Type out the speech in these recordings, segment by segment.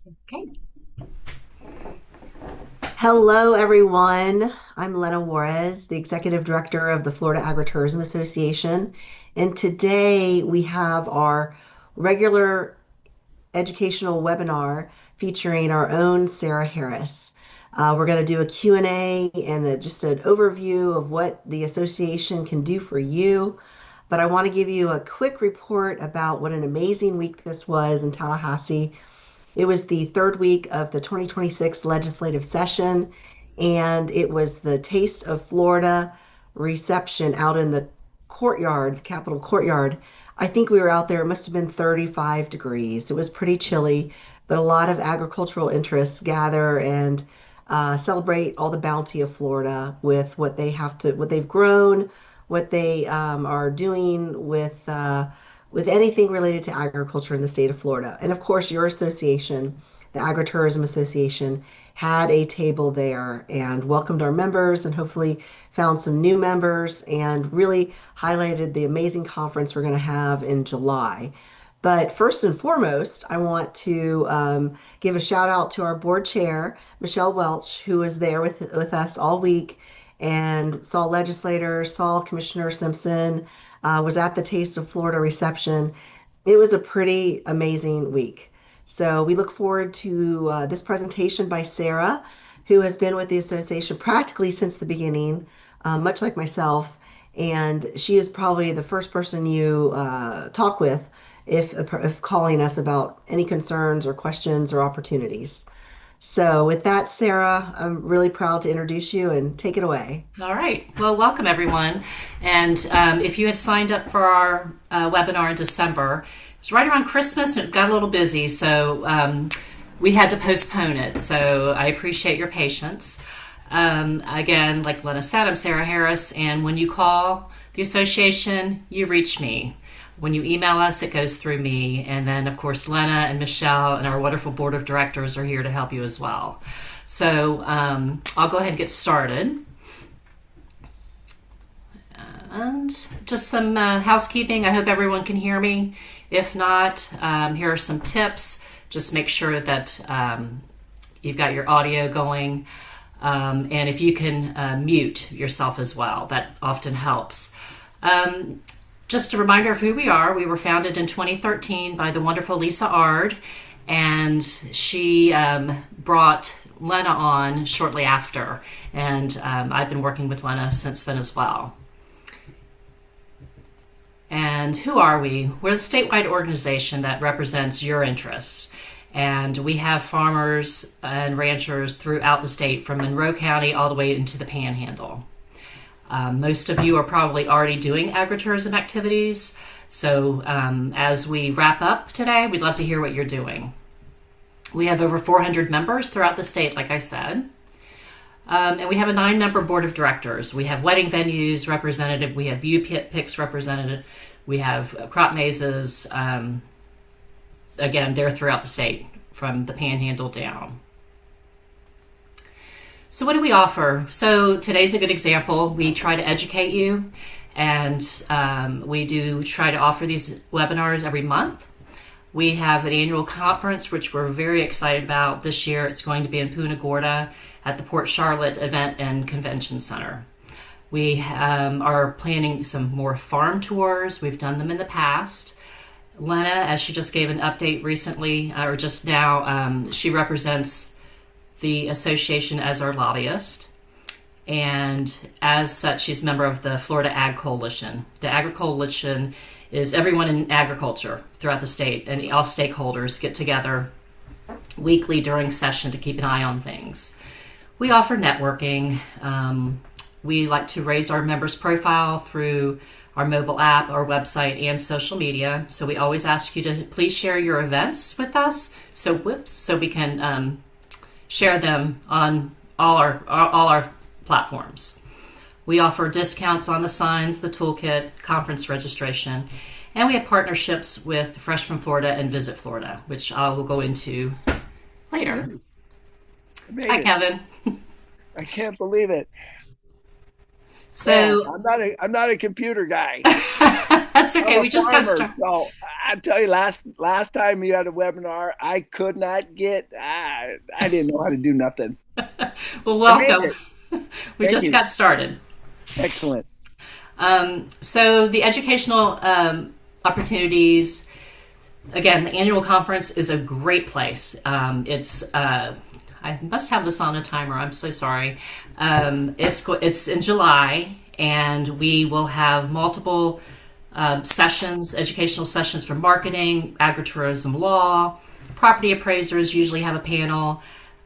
Okay. Hello, everyone. I'm Lena Juarez, the Executive Director of the Florida Agritourism Association. And today we have our regular educational webinar featuring our own Sarah Harris. We're going to do a Q&A and just an overview of what the association can do for you. But I want to give you a quick report about what an amazing week this was in Tallahassee. It was the third week of the 2026 legislative session, and it was the Taste of Florida reception out in the courtyard, the Capitol courtyard. I think we were out there, it must have been 35 degrees. It was pretty chilly, but a lot of agricultural interests gather and celebrate all the bounty of Florida with what they've grown, what they are doing with anything related to agriculture in the state of Florida. And of course, your association, the Agritourism Association, had a table there and welcomed our members and hopefully found some new members and really highlighted the amazing conference we're going to have in July. But first and foremost, I want to give a shout out to our board chair, Michelle Welch, who was there with us all week and saw legislators, saw Commissioner Simpson, was at the Taste of Florida reception. It was a pretty amazing week. So we look forward to this presentation by Sarah, who has been with the association practically since the beginning, much like myself. And she is probably the first person you talk with if calling us about any concerns or questions or opportunities. So with that, Sarah, I'm really proud to introduce you and take it away. All right. Well, welcome everyone. And if you had signed up for our webinar in December, it was right around Christmas and it got a little busy, so we had to postpone it. So I appreciate your patience. Again, like Lena said, I'm Sarah Harris, and when you call the association, you reach me. When you email us, it goes through me. And then, of course, Lena and Michelle and our wonderful board of directors are here to help you as well. So I'll go ahead and get started. And just some housekeeping. I hope everyone can hear me. If not, here are some tips. Just make sure that you've got your audio going. And if you can mute yourself as well, that often helps. Just a reminder of who we are. We were founded in 2013 by the wonderful Lisa Ard, and she brought Lena on shortly after. And I've been working with Lena since then as well. And who are we? We're the statewide organization that represents your interests. And we have farmers and ranchers throughout the state, from Monroe County all the way into the Panhandle. Most of you are probably already doing agritourism activities. So as we wrap up today, we'd love to hear what you're doing. We have over 400 members throughout the state, like I said. And we have a 9-member board of directors. We have wedding venues represented. We have view picks represented. We have crop mazes. Again, they're throughout the state from the Panhandle down. So what do we offer? So today's a good example. We try to educate you, and we do try to offer these webinars every month. We have an annual conference, which we're very excited about this year. It's going to be in Punta Gorda at the Port Charlotte Event and Convention Center. We are planning some more farm tours. We've done them in the past. Lena, as she just gave an update recently, or just now, she represents the association as our lobbyist. And as such, she's a member of the Florida Ag Coalition. The Ag Coalition is everyone in agriculture throughout the state, and all stakeholders get together weekly during session to keep an eye on things. We offer networking. We like to raise our members' profile through our mobile app, our website, and social media. So we always ask you to please share your events with us, so we can share them on all our platforms. We offer discounts on the signs, the toolkit, conference registration, and we have partnerships with Fresh from Florida and Visit Florida, which I will go into later. Hi, Amazing. Kevin. I can't believe it. Man, So I'm not a computer guy. That's I'm okay. a We just got farmer, started. so I tell you, last time you had a webinar, I could not get. I didn't know how to do nothing. Well, I made welcome. it. We Thank just you. got started. Excellent. So the educational opportunities, again, the annual conference is a great place. I must have this on a timer. I'm so sorry. It's in July, and we will have multiple sessions, educational sessions for marketing, agritourism law, property appraisers usually have a panel.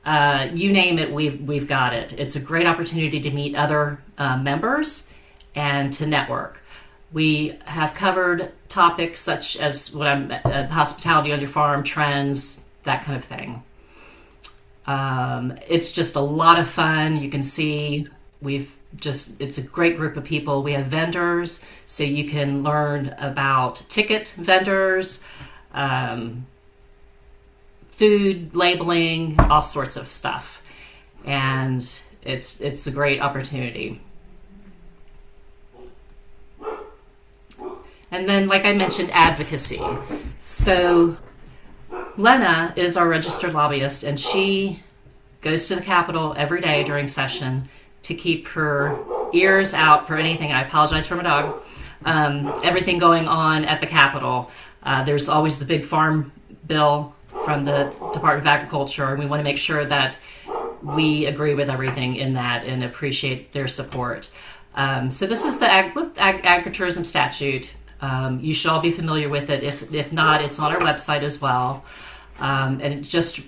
You name it, we've got it. It's a great opportunity to meet other members and to network. We have covered topics such as hospitality on your farm, trends, that kind of thing. It's just a lot of fun. You can see it's a great group of people. We have vendors, so you can learn about ticket vendors, food labeling, all sorts of stuff. And it's a great opportunity. And then, like I mentioned, advocacy. So Lena is our registered lobbyist, and she goes to the Capitol every day during session to keep her ears out for anything. I apologize for my dog. Everything going on at the Capitol. There's always the big farm bill from the Department of Agriculture, and we want to make sure that we agree with everything in that and appreciate their support. So this is the agritourism statute. You should all be familiar with it. If not, it's on our website as well. And just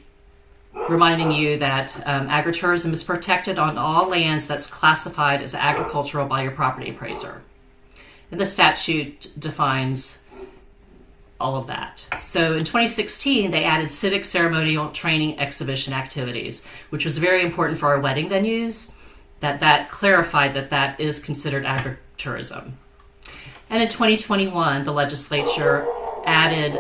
reminding you that agritourism is protected on all lands that's classified as agricultural by your property appraiser. And the statute defines all of that. So in 2016, they added civic, ceremonial, training, exhibition activities, which was very important for our wedding venues, that clarified that is considered agritourism. And in 2021, the legislature added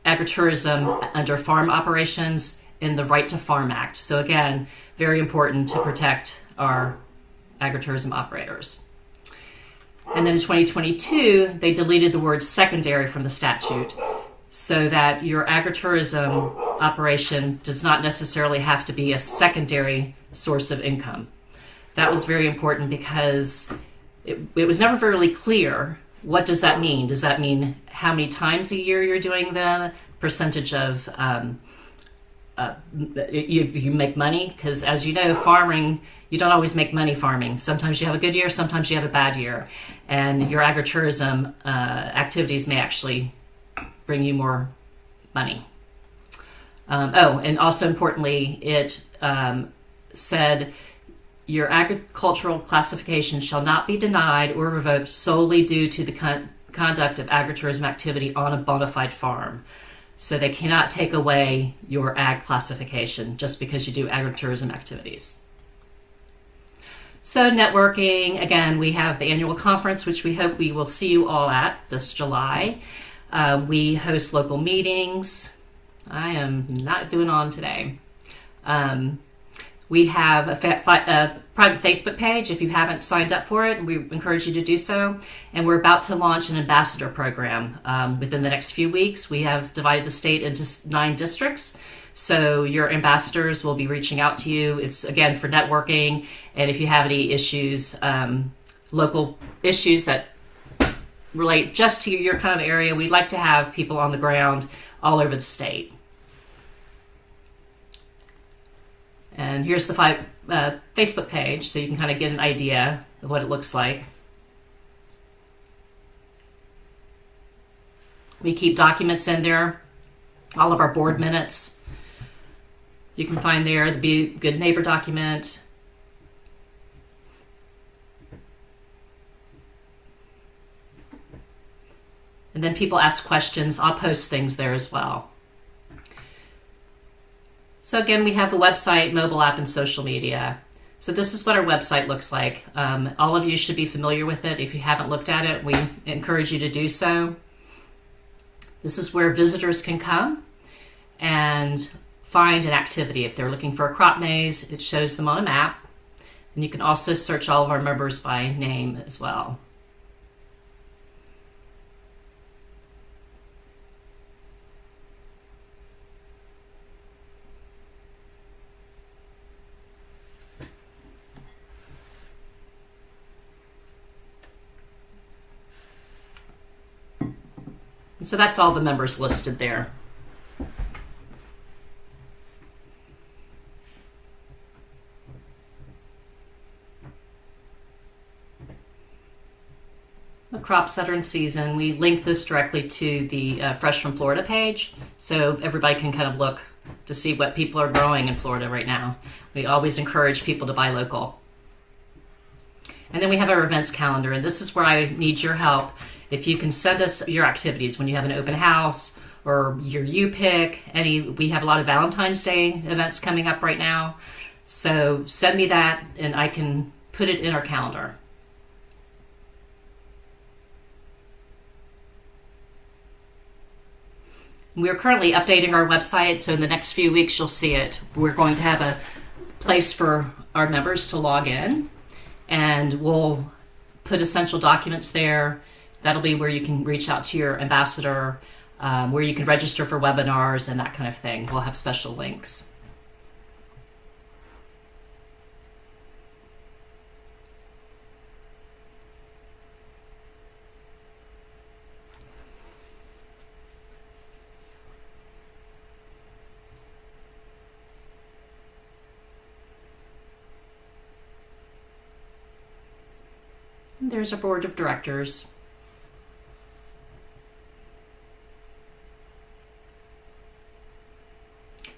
agritourism under farm operations in the Right to Farm Act. So again, very important to protect our agritourism operators. And then in 2022, they deleted the word secondary from the statute so that your agritourism operation does not necessarily have to be a secondary source of income. That was very important because it was never really clear. What does that mean? Does that mean how many times a year you're doing them? Percentage of you make money? Because as you know, farming, you don't always make money farming. Sometimes you have a good year, sometimes you have a bad year. And your agritourism activities may actually bring you more money. And also importantly, it said your agricultural classification shall not be denied or revoked solely due to the conduct of agritourism activity on a bona fide farm. So they cannot take away your ag classification just because you do agritourism activities. So networking, again, we have the annual conference, which we hope we will see you all at this July. We host local meetings. I am not doing on today. We have a private Facebook page if you haven't signed up for it, and we encourage you to do so. And we're about to launch an ambassador program within the next few weeks. We have divided the state into 9 districts. So your ambassadors will be reaching out to you. It's, again, for networking. And if you have any issues, local issues that relate just to your kind of area, we'd like to have people on the ground all over the state. And here's the Facebook page, so you can kind of get an idea of what it looks like. We keep documents in there, all of our board minutes. You can find there the Be a Good Neighbor document. And then people ask questions. I'll post things there as well. So again, we have a website, mobile app, and social media. So this is what our website looks like. All of you should be familiar with it. If you haven't looked at it, we encourage you to do so. This is where visitors can come and find an activity. If they're looking for a crop maze, it shows them on a map. And you can also search all of our members by name as well. So that's all the members listed there. The crops that are in season, we link this directly to the Fresh from Florida page, so everybody can kind of look to see what people are growing in Florida right now. We always encourage people to buy local. And then we have our events calendar, and this is where I need your help. If you can send us your activities when you have an open house or your U-Pick, we have a lot of Valentine's Day events coming up right now. So send me that and I can put it in our calendar. We're currently updating our website, so in the next few weeks you'll see it. We're going to have a place for our members to log in, and we'll put essential documents there. That'll be where you can reach out to your ambassador, where you can register for webinars and that kind of thing. We'll have special links. There's a board of directors.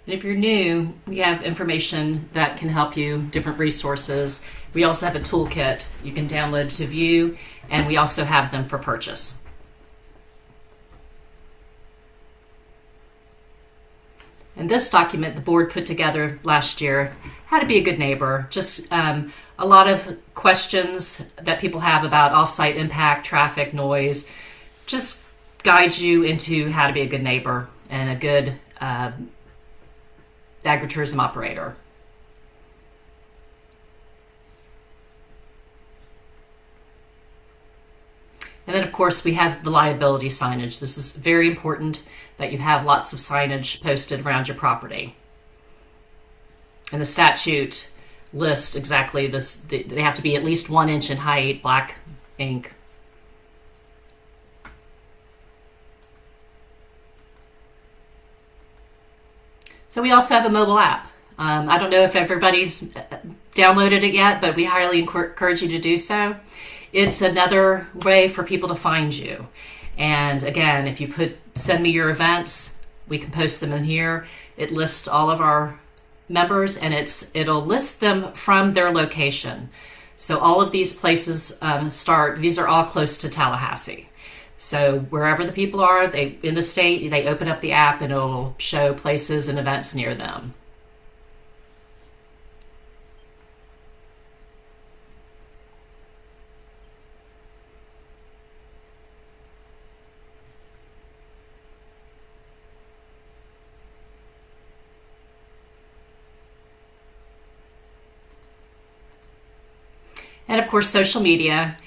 And if you're new, we have information that can help you, different resources. We also have a toolkit you can download to view, and we also have them for purchase. And this document the board put together last year, how to be a good neighbor. Just a lot of questions that people have about off-site impact, traffic, noise. Just guides you into how to be a good neighbor and a good agritourism operator. And then, of course, we have the liability signage. This is very important that you have lots of signage posted around your property. And the statute lists exactly this. They have to be at least 1 inch in height, black ink. So we also have a mobile app. I don't know if everybody's downloaded it yet, but we highly encourage you to do so. It's another way for people to find you. And again, if you send me your events, we can post them in here. It lists all of our members, and it'll list them from their location. So all of these places these are all close to Tallahassee. So wherever the people are, in the state, they open up the app and it'll show places and events near them. And of course, social media.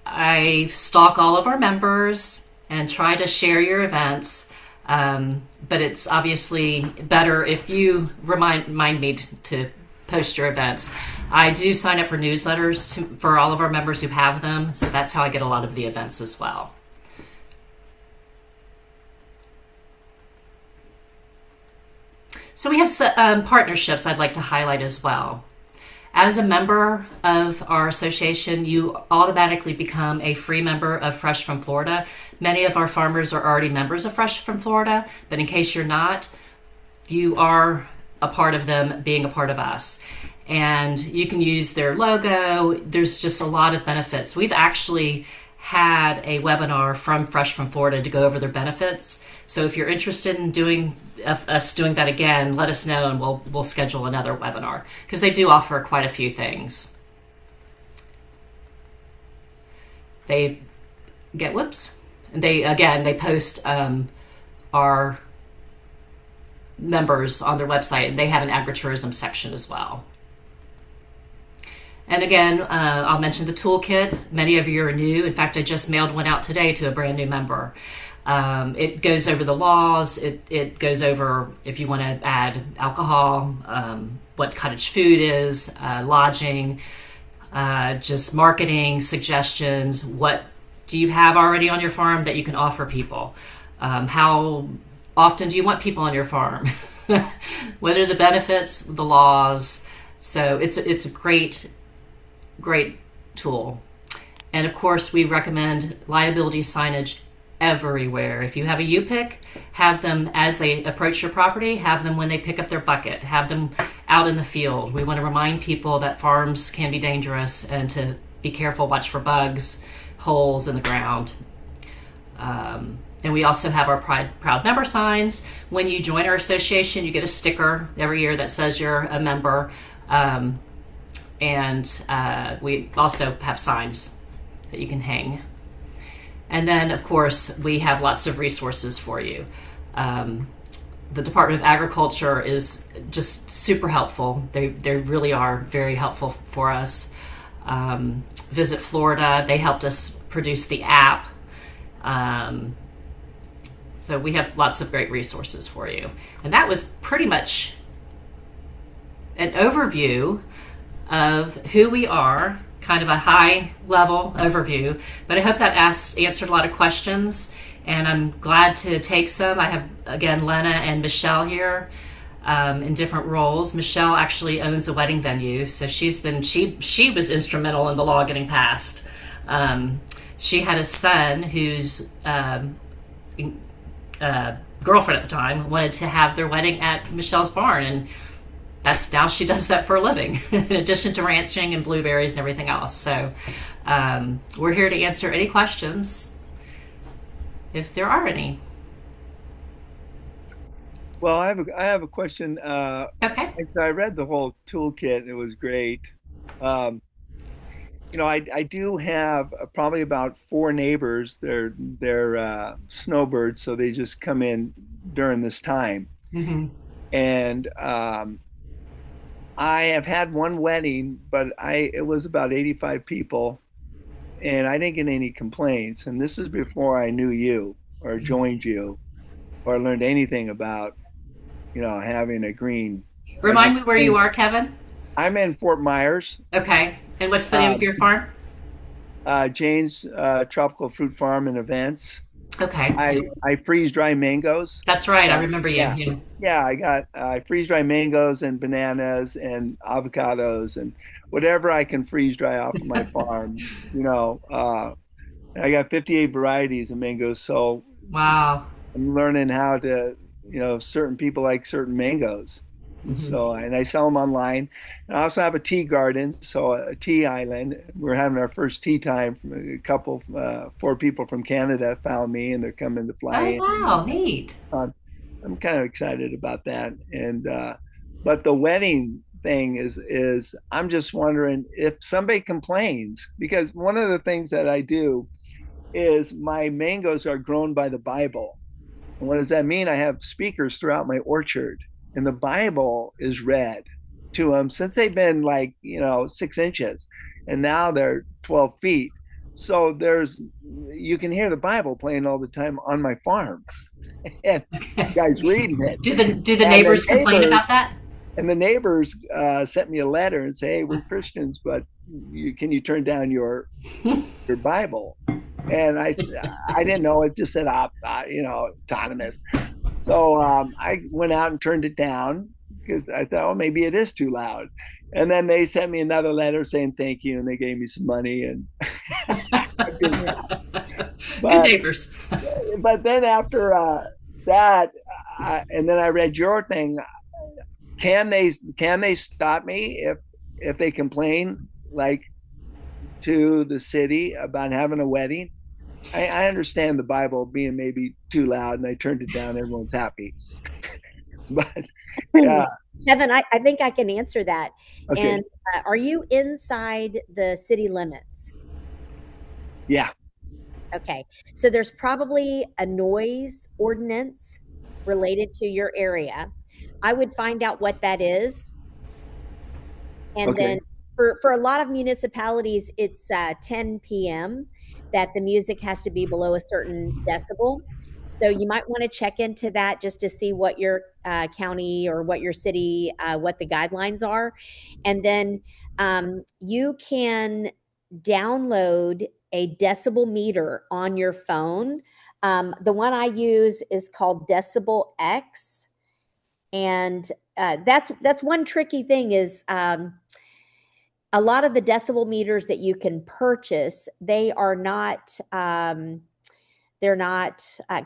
I stalk all of our members and try to share your events, but it's obviously better if you remind me to post your events. I do sign up for newsletters for all of our members who have them, so that's how I get a lot of the events as well. So we have partnerships I'd like to highlight as well. As a member of our association, you automatically become a free member of Fresh from Florida. Many of our farmers are already members of Fresh from Florida, but in case you're not, you are a part of them being a part of us. And you can use their logo. There's just a lot of benefits. We've actually had a webinar from Fresh from Florida to go over their benefits. So if you're interested in doing that again, let us know and we'll schedule another webinar, because they do offer quite a few things. They post our members on their website, and they have an agritourism section as well. And again, I'll mention the toolkit. Many of you are new. In fact, I just mailed one out today to a brand new member. It goes over the laws. It goes over if you want to add alcohol, what cottage food is, lodging, just marketing suggestions, what do you have already on your farm that you can offer people? How often do you want people on your farm? What are the benefits, the laws? So it's a great tool. And of course, we recommend liability signage everywhere. If you have a U-Pick, have them as they approach your property, have them when they pick up their bucket, have them out in the field. We want to remind people that farms can be dangerous and to be careful, watch for bugs, holes in the ground. And we also have our Proud Member signs. When you join our association, you get a sticker every year that says you're a member. And we also have signs that you can hang. And then, of course, we have lots of resources for you. The Department of Agriculture is just super helpful. They really are very helpful for us. Visit Florida, they helped us produce the app. So we have lots of great resources for you. And that was pretty much an overview of who we are, kind of a high level overview, but I hope that answered a lot of questions, and I'm glad to take some. I have, again, Lena and Michelle here in different roles. Michelle actually owns a wedding venue, so she was instrumental in the law getting passed. She had a son whose girlfriend at the time wanted to have their wedding at Michelle's barn, and that's now she does that for a living, in addition to ranching and blueberries and everything else. So we're here to answer any questions, if there are any. Well, I have a question. Okay. I read the whole toolkit. It was great. Um, I do have probably about four neighbors. They're snowbirds, so they just come in during this time. Mm-hmm. And I have had one wedding, but it was about 85 people, and I didn't get any complaints. And this is before I knew you or joined you or learned anything about, having a green. Remind me where you are, Kevin. I'm in Fort Myers. Okay. And what's the name of your farm? Jane's Tropical Fruit Farm and Events. Okay. I freeze dry mangoes. That's right. I remember you. Yeah. Yeah. Yeah, I freeze dry mangoes and bananas and avocados and whatever I can freeze dry off of my farm. I got 58 varieties of mangoes, so Wow. I'm learning how to, certain people like certain mangoes. Mm-hmm. So, and I sell them online. And I also have a tea garden, so a tea island. We're having our first tea time. From a couple, four people from Canada found me, and they're coming to fly in. Oh, wow. Neat. I'm kind of excited about that. And but the wedding thing is I'm just wondering if somebody complains, because one of the things that I do is my mangoes are grown by the Bible. And what does that mean? I have speakers throughout my orchard, and the Bible is read to them since they've been 6 inches, and now they're 12 feet. So you can hear the Bible playing all the time on my farm, and guys reading it. Do the neighbors complain about that? And the neighbors sent me a letter and say, "Hey, we're Christians, but can you turn down your Bible?" And I didn't know. It just said, autonomous. So I went out and turned it down because I thought, oh, maybe it is too loud. And then they sent me another letter saying thank you, and they gave me some money. And Good neighbors. But then after that, and then I read your thing. Can they stop me if they complain to the city about having a wedding? I understand the Bible being maybe too loud, and I turned it down. Everyone's happy. But Kevin, I think I can answer that. Okay. And are you inside the city limits? Yeah. Okay. So there's probably a noise ordinance related to your area. I would find out what that is. And Okay. then for a lot of municipalities, it's 10 p.m. that the music has to be below a certain decibel. So you might want to check into that just to see what your county or what your city, what the guidelines are. And then you can download a decibel meter on your phone. The one I use is called Decibel X, and that's one tricky thing is a lot of the decibel meters that you can purchase, they're not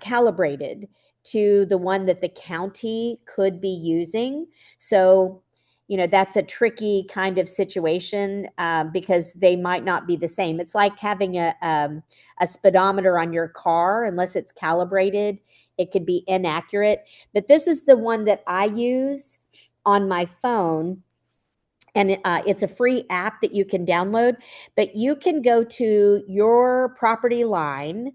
calibrated to the one that the county could be using. So, that's a tricky kind of situation because they might not be the same. It's like having a speedometer on your car, unless it's calibrated, it could be inaccurate. But this is the one that I use on my phone, and it's a free app that you can download, but you can go to your property line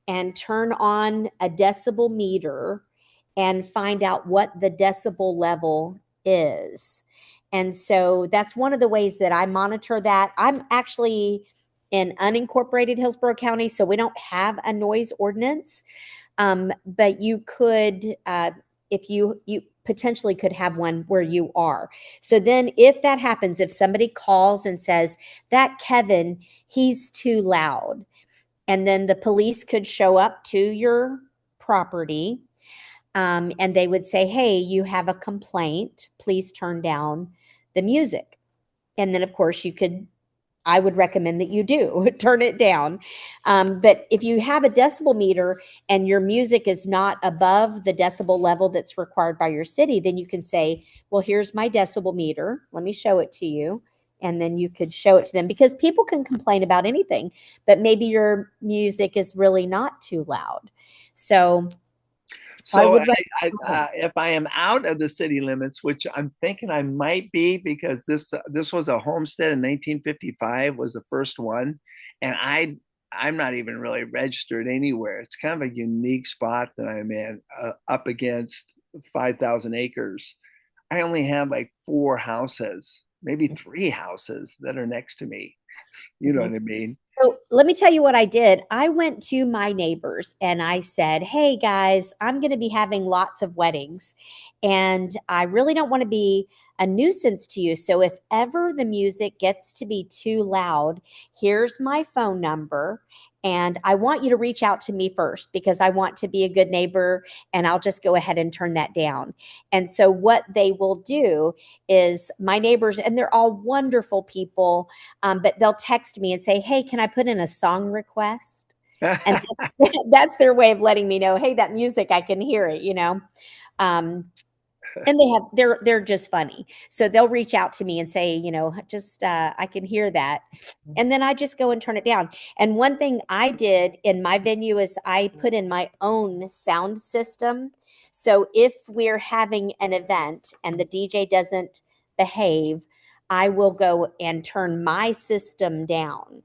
and turn on a decibel meter and find out what the decibel level is. And so that's one of the ways that I monitor that. I'm actually in unincorporated Hillsborough County, so we don't have a noise ordinance. But you could, if you potentially could have one where you are. So then if that happens, if somebody calls and says, that Kevin, he's too loud, and then the police could show up to your property, and they would say, hey, you have a complaint, please turn down the music. And then, of course, I would recommend that you do turn it down. But if you have a decibel meter and your music is not above the decibel level that's required by your city, then you can say, well, here's my decibel meter. Let me show it to you. And then you could show it to them, because people can complain about anything, but maybe your music is really not too loud. So if I am out of the city limits, which I'm thinking I might be, because this was a homestead in 1955, was the first one, and I'm not even really registered anywhere. It's kind of a unique spot that I'm in, up against 5,000 acres. I only have like 4 houses, maybe 3 houses that are next to me. You know what I mean? So let me tell you what I did. I went to my neighbors and I said, hey guys, I'm going to be having lots of weddings and I really don't want to be a nuisance to you. So if ever the music gets to be too loud, here's my phone number. And I want you to reach out to me first, because I want to be a good neighbor, and I'll just go ahead and turn that down. And so what they will do is, my neighbors, and they're all wonderful people, but they'll text me and say, hey, can I put in a song request? And that's their way of letting me know, hey, that music, I can hear it, and they're just funny. So they'll reach out to me and say, just I can hear that. And then I just go and turn it down. And one thing I did in my venue is I put in my own sound system. So if we're having an event and the DJ doesn't behave, I will go and turn my system down.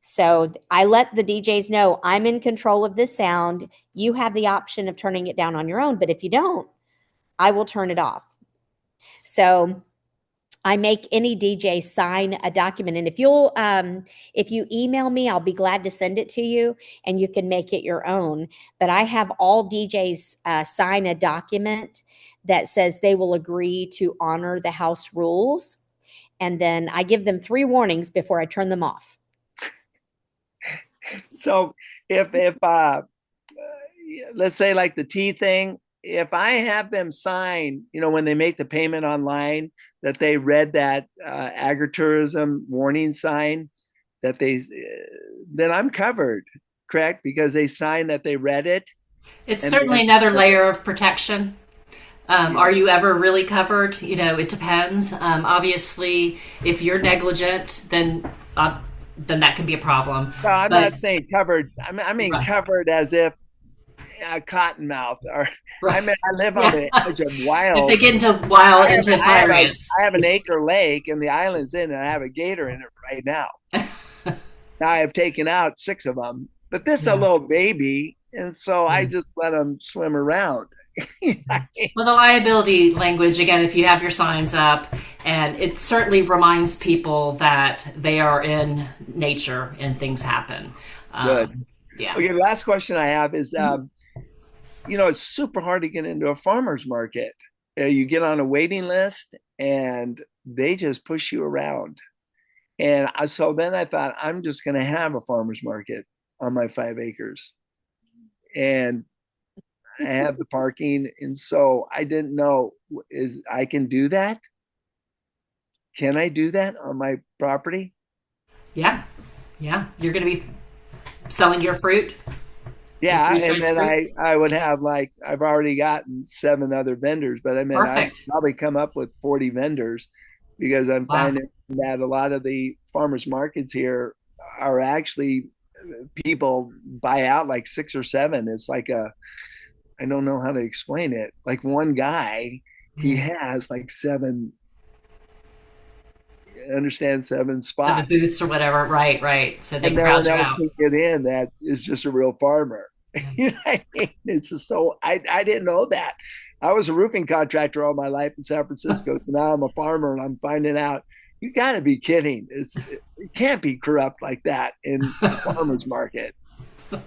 So I let the DJs know I'm in control of this sound. You have the option of turning it down on your own, but if you don't, I will turn it off. So I make any DJ sign a document. And if you email me, I'll be glad to send it to you and you can make it your own. But I have all DJs sign a document that says they will agree to honor the house rules. And then I give them 3 warnings before I turn them off. So if let's say like the tea thing, if I have them sign, when they make the payment online, that they read that agritourism warning sign, then I'm covered, correct? Because they signed that they read it. It's certainly another layer of protection. Are you ever really covered? It depends. Obviously, if you're negligent, then that can be a problem. No, I'm not saying covered. I mean right. Covered as if cottonmouth, or right. I live on the edge of wild. If they get into fire ants. I have an acre lake and the island's in it, and I have a gator in it right now. Now I have taken out 6 of them, but this is a little baby, and so I just let them swim around. Well, the liability language, again, if you have your signs up, and it certainly reminds people that they are in nature and things happen. Good. Yeah. Okay, the last question I have is, it's super hard to get into a farmer's market. You get on a waiting list and they just push you around. And so then I thought, I'm just going to have a farmer's market on my 5 acres. And I have the parking. And so I didn't know, is I can do that? Can I do that on my property? Yeah. Yeah. You're going to be selling your fruit, your Yeah, and freeze then fruit. I would have, like, I've already gotten 7 other vendors, but I mean I've Perfect. probably come up with 40 vendors because I'm Wow. finding that a lot of the farmers markets here are actually, people buy out like 6 or 7. It's like a, I don't know how to explain it. Like one guy, he Mm. has like seven, understand, 7 Of the spots, booths or whatever. Right. Right. So they and no crowd one you else out. can get in that is just a real farmer. Yeah. You know what I mean? It's just so, I didn't know that. I was a roofing contractor all my life in San Francisco, so now I'm a farmer and I'm finding out, you got to be kidding. It can't be corrupt like that in a farmer's market. No,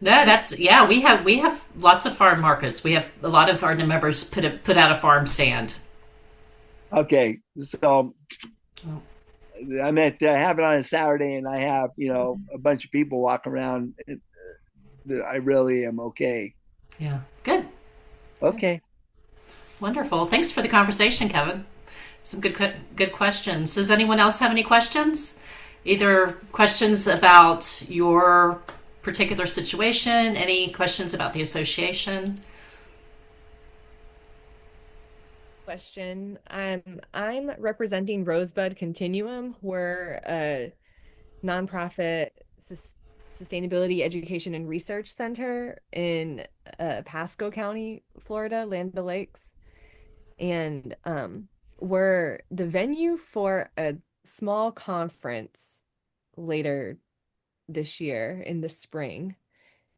that's yeah. We have lots of farm markets. We have a lot of our members put out a farm stand. Okay, so Oh, I meant to have it on a Saturday, and I have, a bunch of people walk around. I really am okay. yeah, good, good, Okay. wonderful. Thanks for the conversation, Kevin. Some good questions. Does anyone else have any questions? Either questions about your particular situation, any questions about the association? Question. I'm representing Rosebud Continuum. We're a nonprofit sustainability education and research center in Pasco County, Florida, Land O'Lakes, and we're the venue for a small conference later this year in the spring.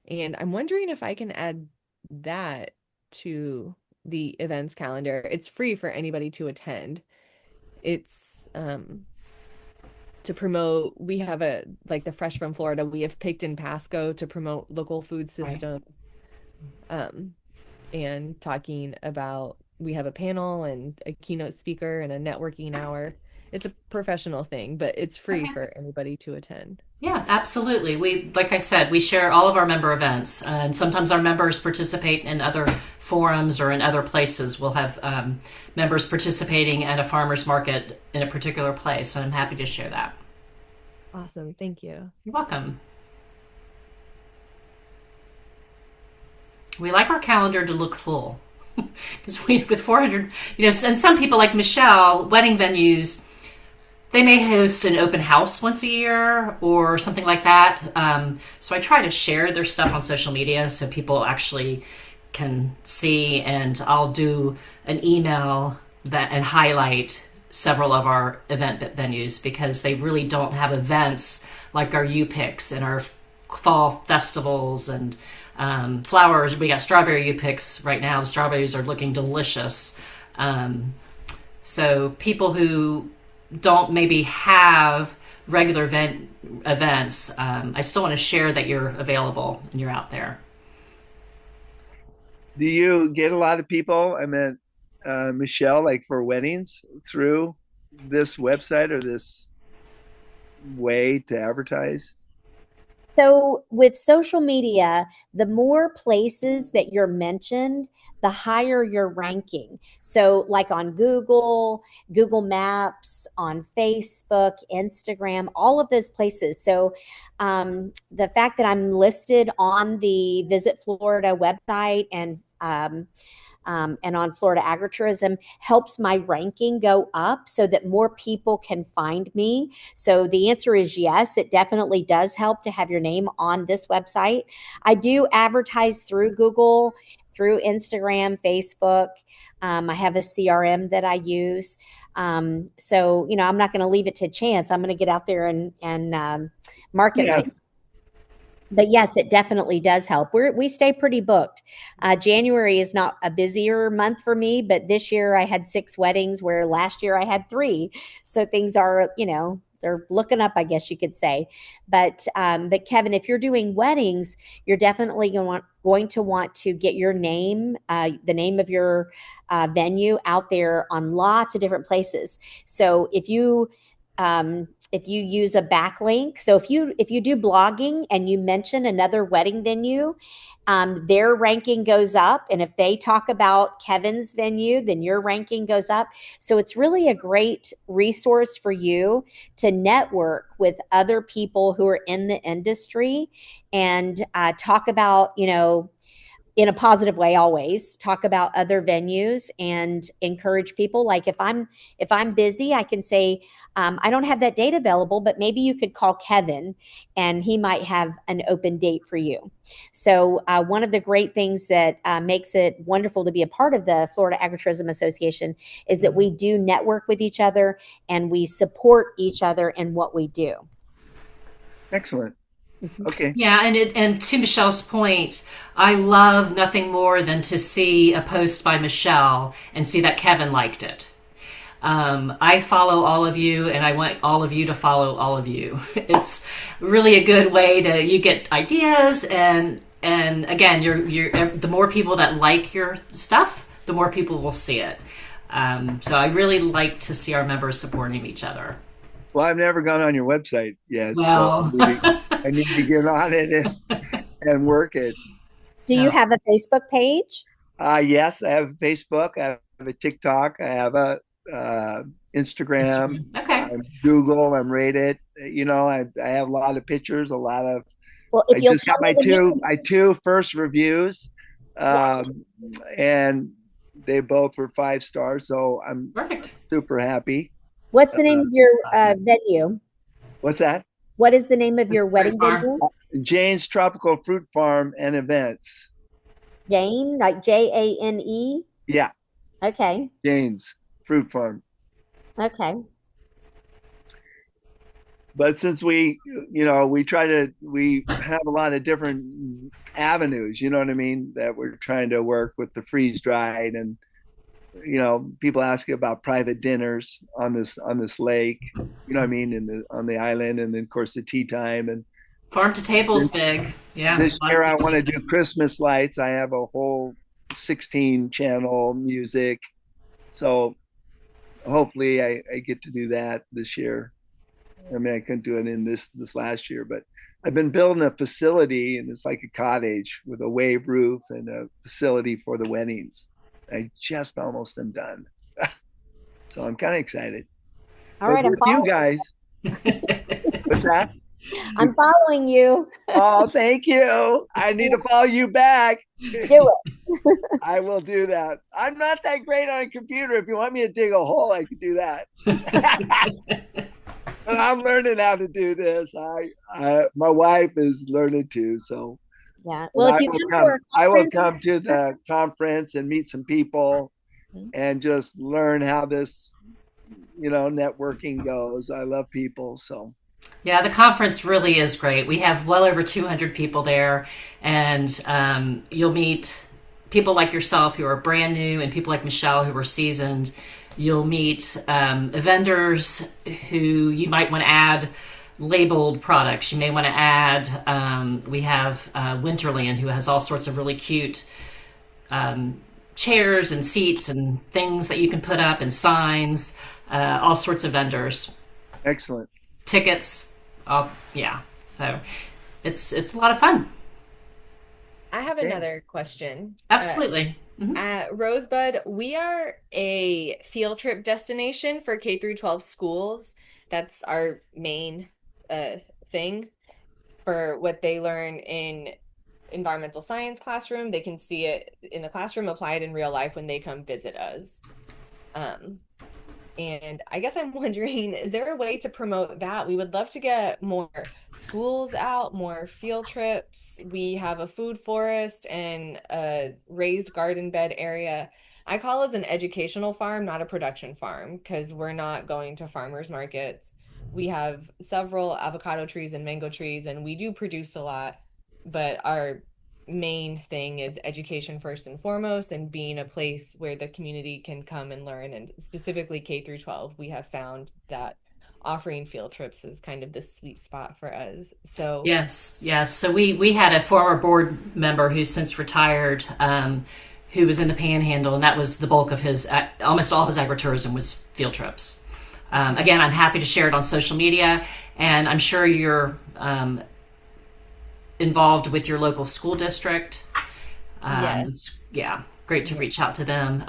And I'm wondering if I can add that to the events calendar. It's free for anybody to attend. It's to promote, we have a, like the Fresh from Florida, we have picked in Pasco to promote local food Right. system. And talking about, we have a panel and a keynote speaker and a networking hour. It's a professional thing, but it's free Okay. for anybody to attend. Yeah, absolutely. Like I said, we share all of our member events, and sometimes our members participate in other forums or in other places. We'll have members participating at a farmer's market in a particular place, and I'm happy to share that. Awesome. Thank you. You're welcome. We like our calendar to look full because we with 400, and some people like Michelle, wedding venues, they may host an open house once a year or something like that. So I try to share their stuff on social media so people actually can see, and I'll do an email that and highlight several of our event venues because they really don't have events like our U-Picks and our fall festivals and flowers. We got strawberry U-Picks right now. The strawberries are looking delicious. So people who don't maybe have regular events, I still want to share that you're available and you're out there. Do you get a lot of people, I meant, Michelle, like for weddings through this website or this way to advertise? So with social media, the more places that you're mentioned, the higher your ranking. So like on Google, Google Maps, on Facebook, Instagram, all of those places. So the fact that I'm listed on the Visit Florida website and on Florida Agritourism helps my ranking go up so that more people can find me. So the answer is yes, it definitely does help to have your name on this website. I do advertise through Google, through Instagram, Facebook. I have a CRM that I use. So, I'm not going to leave it to chance. I'm going to get out there and market my. Yes. But yes, it definitely does help. We stay pretty booked. January is not a busier month for me, but this year I had 6 weddings where last year I had 3. So things are, they're looking up, I guess you could say. But Kevin, if you're doing weddings, you're definitely going to want to get your name, the name of your venue out there on lots of different places. So if you if you use a backlink. So if you do blogging and you mention another wedding venue, their ranking goes up. And if they talk about Kevin's venue, then your ranking goes up. So it's really a great resource for you to network with other people who are in the industry and talk about, in a positive way, always talk about other venues and encourage people. Like if I'm busy, I can say, I don't have that date available, but maybe you could call Kevin and he might have an open date for you. So one of the great things that makes it wonderful to be a part of the Florida Agritourism Association is that we do network with each other and we support each other in what we do. Excellent. Okay. Yeah, and to Michelle's point, I love nothing more than to see a post by Michelle and see that Kevin liked it. I follow all of you, and I want all of you to follow all of you. It's really a good way to you get ideas, and again, you're the more people that like your stuff, the more people will see it. So I really like to see our members supporting each other. Well, I've never gone on your website yet, Well. so I need to get on it and work it. Do you have a Facebook page? Yes, I have Facebook. I have a TikTok. I have a Instagram. Okay. I'm Google. I'm rated. I have a lot of pictures. A lot of. Well, I just got my two first reviews, and they both were 5 stars. So I'm Perfect. super happy. What's the name of your venue? What's that? What is the name of your wedding venue? Jane's Tropical Fruit Farm and Events. Jane, like Jane? Yeah. Okay. Jane's Fruit Farm. Okay. But since we have a lot of different avenues, you know what I mean, that we're trying to work with the freeze dried, and people ask about private dinners on this lake, you know what I mean, on the island, and then of course the tea time, and farm to table's big. Yeah. This year I want to do Christmas lights. I have a whole 16 channel music, so hopefully I get to do that this year. I mean, I couldn't do it in this last year, but I've been building a facility, and it's like a cottage with a wave roof and a facility for the weddings. I just almost am done. So I'm kind of excited. All right, with you guys. What's that? I'm following you. Oh, thank you. I need to follow you back. Do it. I will do that. I'm not that great on a computer. If you want me to dig a hole, I can do that. And I'm learning how to do this. My wife is learning too, so. Yeah. Well, I will come to the conference and meet some people and just learn how this, networking goes. I love people, so. Yeah, the conference really is great. We have well over 200 people there, and you'll meet people like yourself who are brand new and people like Michelle who are seasoned. You'll meet vendors who you might want to add labeled products. You may want to add, we have Winterland, who has all sorts of really cute chairs and seats and things that you can put up, and signs, all sorts of vendors. Excellent. Tickets. Yeah. So it's a lot of fun. I have another question. Absolutely. At Rosebud, we are a field trip destination for K through 12 schools. That's our main thing for what they learn in environmental science classroom. They can see it in the classroom, apply it in real life when they come visit us. And I guess I'm wondering, is there a way to promote that? We would love to get more schools out, more field trips. We have a food forest and a raised garden bed area. I call us an educational farm, not a production farm, because we're not going to farmers markets. We have several avocado trees and mango trees, and we do produce a lot, but our main thing is education first and foremost, and being a place where the community can come and learn. And specifically K through 12, we have found that offering field trips is kind of the sweet spot for us. So yes. So we had a former board member who's since retired, who was in the Panhandle, and that was the bulk of his, almost all his agritourism was field trips. Again, I'm happy to share it on social media, and I'm sure you're involved with your local school district. Yes. Yeah, great to reach out to them.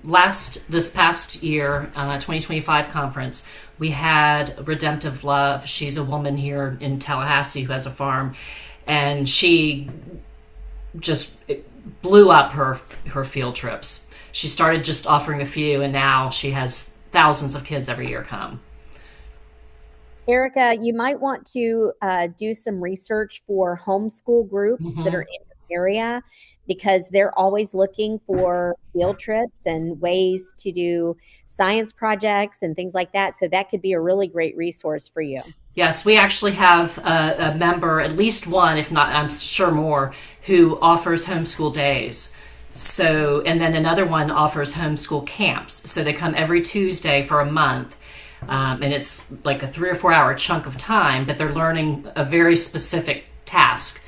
This past year, 2025 conference, we had Redemptive Love. She's a woman here in Tallahassee who has a farm, and she just blew up her field trips. She started just offering a few, and now she has thousands of kids every year come. Erica, you might want to do some research for homeschool groups that are in the area, because they're always looking for field trips and ways to do science projects and things like that. So that could be a really great resource for you. Yes, we actually have a member, at least one, if not, I'm sure more, who offers homeschool days. So, and then another one offers homeschool camps. So they come every Tuesday for a month. And it's like a 3 or 4 hour chunk of time, but they're learning a very specific task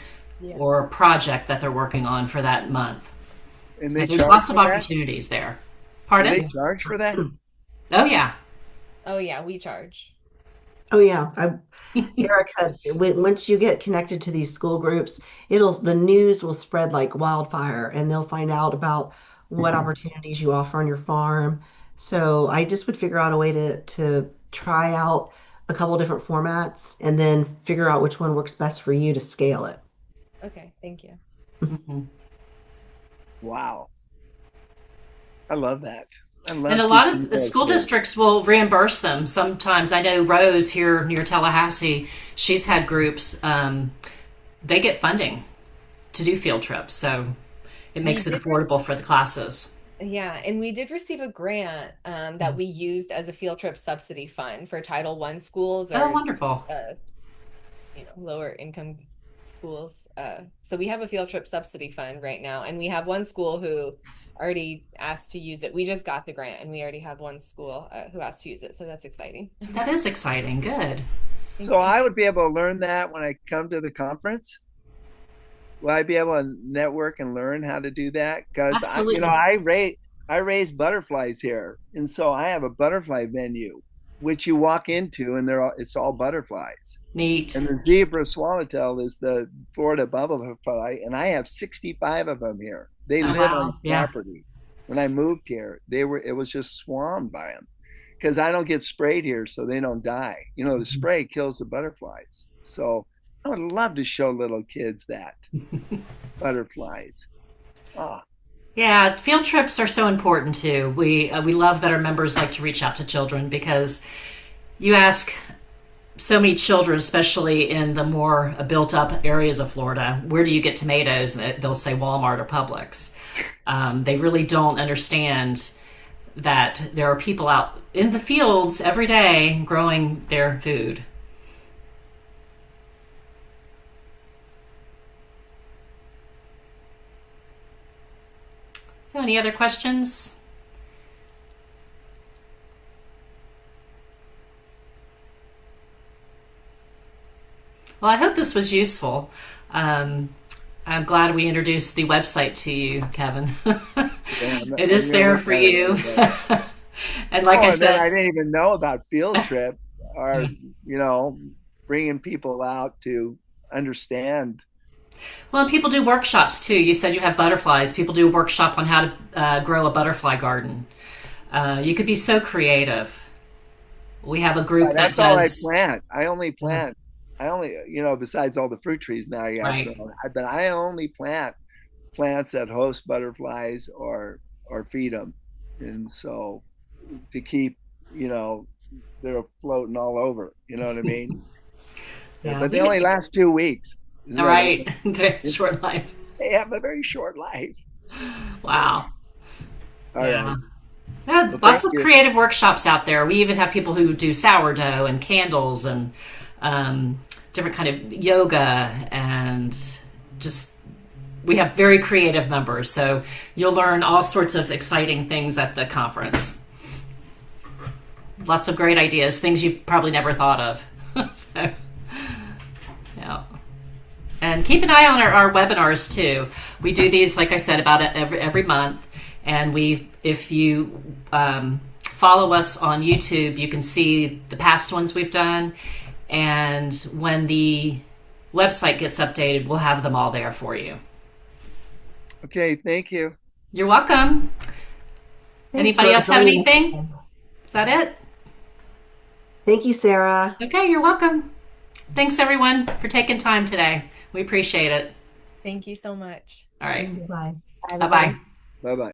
or project that they're working on for that month. And so there's lots of opportunities there. Pardon? Do they charge for that? Oh, yeah. Oh, yeah, we charge. Oh yeah, Erica. Once you get connected to these school groups, the news will spread like wildfire, and they'll find out about what opportunities you offer on your farm. So I just would figure out a way to try out a couple different formats, and then figure out which one works best for you to scale it. Okay, thank you. Wow, I love that. And a lot of the school districts will reimburse them. Sometimes I know Rose here near Tallahassee, she's had groups, they get funding to do field trips. So it makes it affordable for the classes. Yeah, and we did receive a grant that we used as a field trip subsidy fund for Title I schools, or wonderful. Lower income schools. So we have a field trip subsidy fund right now, and we have one school who already asked to use it. We just got the grant, and we already have one school who asked to use it. So that's exciting. That is exciting. Good. So I would be able to learn that when I come to the conference. Will I be able to network and learn how to do that? Because I raise butterflies here, and so I have a butterfly venue, which you walk into, and it's all butterflies. Neat. And the zebra swallowtail is the Florida butterfly, and I have 65 of them here. They live on property. When I moved here, it was just swarmed by them, because I don't get sprayed here, so they don't die. The spray kills the butterflies. So I would love to show little kids that butterflies. Yeah, field trips are so important too. We love that our members like to reach out to children, because you ask so many children, especially in the more built up areas of Florida, where do you get tomatoes? And they'll say Walmart or Publix. They really don't understand that there are people out in the fields every day growing their food. So any other questions? Well, I hope this was useful. I'm glad we introduced the website to you, Kevin. It is there for you. And like I said, I didn't even know about field trips, or bringing people out to understand. Well, and people do workshops too. You said you have butterflies. People do a workshop on how to grow a butterfly garden. You could be so creative. We have a group that's that does. All I plant. I only plant. Besides all the fruit trees now, but I only plant plants that host butterflies or feed them, and so to keep, they're floating all over. You know what I mean? But they only last 2 weeks. All right. Very short life. They have a very short life. Wow. All right. Yeah, lots of creative workshops out there. We even have people who do sourdough and candles and different kind of yoga, and just we have very creative members. So you'll learn all sorts of exciting things at the conference. Lots of great ideas, things you've probably never thought of. So, yeah. And keep an eye on our webinars too. We do these, like I said, about every month. And if you follow us on YouTube, you can see the past ones we've done. And when the website gets updated, we'll have them all there for you. Okay, thank you. You're welcome. Anybody else have anything? Is that it? Thank you, Sarah. Okay, you're welcome. Thanks, everyone, for taking time today. We appreciate it. Thank you so much. All right. Bye. Bye-bye. Bye-bye.